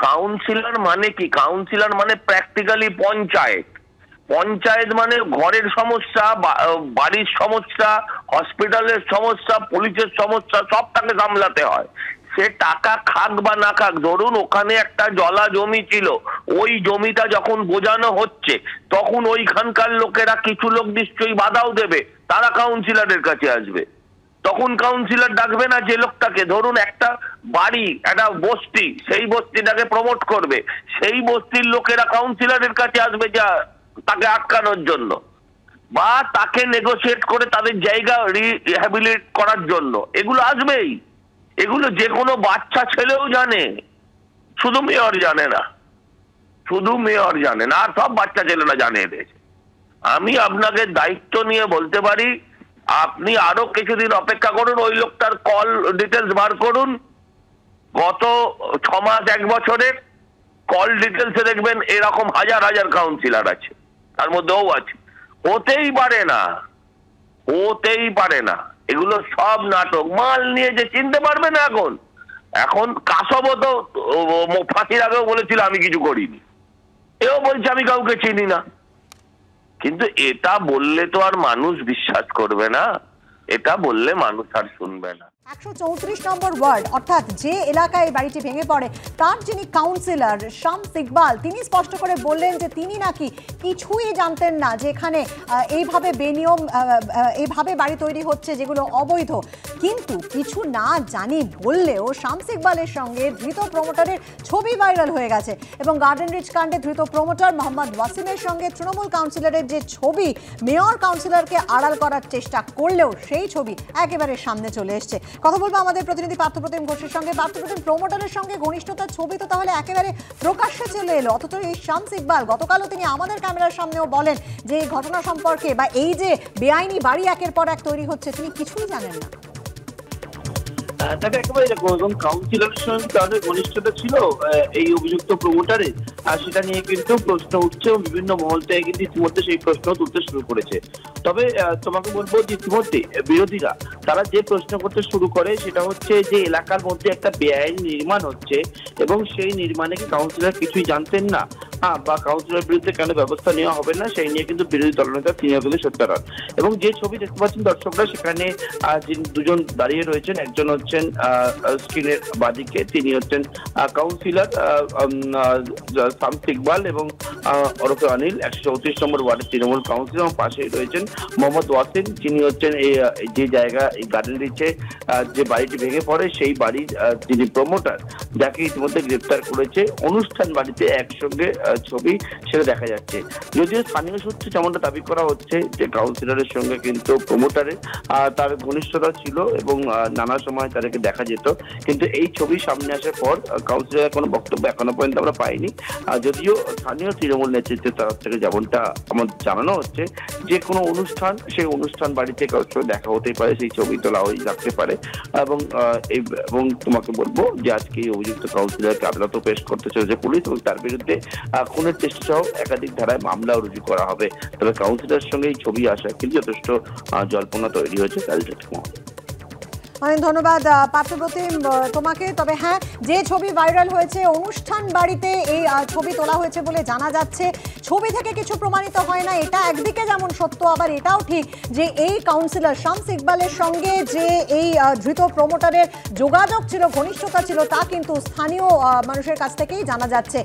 Councillor মানে কি? Councillor মানে প্র্যাকটিক্যালি পঞ্চায়েত। পঞ্চায়েত মানে ঘরের সমস্যা, বাড়ির সমস্যা, হসপিটালের সমস্যা, পুলিশের সমস্যা, সব তাকে সামলাতে হয়। সে টাকা খাক বা না খাক, ধরুন ওখানে একটা জলা জমি ছিল, ওই জমিটা যখন বোঝানো হচ্ছে তখন ওইখানকার লোকেরা কিছু লোক নিশ্চয়ই বাধাও দেবে, তারা কাউন্সিলরের কাছে আসবে। তখন কাউন্সিলর ডাকবে না যে লোকটাকে, ধরুন একটা বাড়ি, একটা বস্তি, সেই বস্তিটাকে প্রমোট করবে, সেই বস্তির লোকেরা কাউন্সিলরের কাছে আসবে যা তাকে আটকানোর জন্য, বা তাকে নেগোসিয়েট করে তাদের জায়গা রিহ্যাবিলিট করার জন্য। এগুলো আসবেই। এগুলো যে কোনো বাচ্চা ছেলেও জানে, শুধু মেয়র জানে না, শুধু মেয়র জানে না, আর সব বাচ্চা ছেলেরা জানে এদের। আমি আপনাকে দায়িত্ব নিয়ে বলতে পারি, আপনি আরো কিছুদিন অপেক্ষা করুন, ওই লোকটার কল ডিটেলস বার করুন, গত 6 মাস 1 বছরের কল ডিটেলসে দেখবেন এরকম হাজার হাজার কাউন্সিলর আছে, তার মধ্যেও আছে। হতেই পারে না, হতেই পারে না। এগুলো সব নাটক। মাল নিয়ে যে চিনতে পারবে না এখন। এখন কাসবও তো ফাঁসির আগেও বলেছিল আমি কিছু করিনি, এও বলছে আমি কাউকে চিনি না। কিন্তু এটা বললে তো আর মানুষ বিশ্বাস করবে না, এটা বললে মানুষ আর শুনবে না। 134 নম্বর ওয়ার্ড অর্থাৎ যে এলাকায় বাড়িটি ভেঙে পড়ে, তার যিনি কাউন্সিলর শামস ইকবাল, তিনি স্পষ্ট করে বললেন যে তিনি নাকি কিছুই জানতেন না যে এখানে এইভাবে বেনিয়ম এইভাবে বাড়ি তৈরি হচ্ছে যেগুলো অবৈধ। কিন্তু কিছু না জানি বললেও শামস ইকবালের সঙ্গে ধৃত প্রমোটারের ছবি ভাইরাল হয়ে গেছে এবং গার্ডেন রিচ কাণ্ডে ধৃত প্রমোটার মোহাম্মদ ওয়াসিমের সঙ্গে তৃণমূল কাউন্সিলরের যে ছবি, মেয়র কাউন্সিলরকে আড়াল করার চেষ্টা করলেও সেই ছবি একেবারে সামনে চলে এসছে। কথা বলবো আমাদের প্রতিনিধি পার্থপ্রতিম ঘোষের সঙ্গে। পার্থপ্রতিম, প্রমোটারের সঙ্গে ঘনিষ্ঠতার ছবি তো তাহলে একেবারে প্রকাশ্যে চলে এলো, অথচ এই শামস ইকবাল গতকালও তিনি আমাদের ক্যামেরার সামনেও বলেন যে এই ঘটনা সম্পর্কে বা এই যে বেআইনি বাড়ি একের পর এক তৈরি হচ্ছে তিনি কিছুই জানেন না। তাকে একেবারে এরকম, এবং কাউন্সিলরের সঙ্গে তাদের ঘনিষ্ঠতা ছিল এই অভিযুক্ত প্রমোটারের, আর সেটা নিয়ে কিন্তু প্রশ্ন উঠছে এবং বিভিন্ন মহল থেকে কিন্তু ইতিমধ্যে সেই প্রশ্ন তুলতে শুরু করেছে। তবে তোমাকে বলবো যে ইতিমধ্যে বিরোধীরা তারা যে প্রশ্ন করতে শুরু করে সেটা হচ্ছে যে এলাকার মধ্যে একটা বেআইনি নির্মাণ হচ্ছে এবং সেই নির্মাণে কি কাউন্সিলর কিছুই জানতেন না, বা কাউন্সিলর বিরুদ্ধে কেন ব্যবস্থা নেওয়া হবে না, সেই নিয়ে কিন্তু বিরোধী দলনেতা তিনিও কিন্তু সত্যারণ। এবং যে ছবি দেখতে পাচ্ছেন দর্শকরা, সেখানে দুজন দাঁড়িয়ে রয়েছেন, একজন হচ্ছেন স্ক্রিনের বাদিকে, তিনি হচ্ছেন কাউন্সিলর শামস ইকবাল এবং ওরফে অনিল, 134 নম্বর ওয়ার্ডের তৃণমূল কাউন্সিলর, এবং পাশেই রয়েছেন মোহাম্মদ ওয়াসিম, যিনি হচ্ছেন এই যে জায়গা এই গার্ডেন রিচে যে বাড়িটি ভেঙে পড়ে সেই বাড়ির যিনি প্রমোটার, যাকে ইতিমধ্যে গ্রেপ্তার করেছে। অনুষ্ঠান বাড়িতে একসঙ্গে ছবি সেটা দেখা যাচ্ছে। যদিও স্থানীয় সূত্রে যেমনটা দাবি করা হচ্ছে যে কাউন্সিলরের সঙ্গে কিন্তু প্রমোটারের তার ঘনিষ্ঠতা ছিল এবং নানা সময় তাদেরকে দেখা যেত, কিন্তু এই ছবি সামনে আসার পর কাউন্সিলরের কোনো বক্তব্য এখনো পর্যন্ত আমরা পাইনি। যদিও স্থানীয় তৃণমূল নেতৃত্বের তরফ থেকে যেমনটা আমাদের জানানো হচ্ছে যে কোনো অনুষ্ঠান, সেই অনুষ্ঠান বাড়িতে কারোর সঙ্গে দেখা হতেই পারে, সেই ছবি তোলা হয়ে রাখতে পারে। এবং তোমাকে বলবো যে আজকে এই অভিযুক্ত কাউন্সিলরকে আদালতে পেশ করতে চলেছে পুলিশ এবং তার বিরুদ্ধে খুনের চেষ্টা সহ একাধিক ধারায় মামলাও রুজু করা হবে। তবে কাউন্সিলরের সঙ্গে এই ছবি আসা কিন্তু যথেষ্ট জল্পনা তৈরি হয়েছে। অনেক ধন্যবাদ পার্থপ্রতিম তোমাকে। তবে হ্যাঁ, যে ছবি ভাইরাল হয়েছে অনুষ্ঠান বাড়িতে এই ছবি তোলা হয়েছে বলে জানা যাচ্ছে। ছবি থেকে কিছু প্রমাণিত হয় না, এটা একদিকে যেমন সত্য, আবার এটাও ঠিক যে এই কাউন্সিলর শামস ইকবালের সঙ্গে যে এই ধৃত প্রমোটারের যোগাযোগ ছিল, ঘনিষ্ঠতা ছিল, তা কিন্তু স্থানীয় মানুষের কাছ থেকেই জানা যাচ্ছে।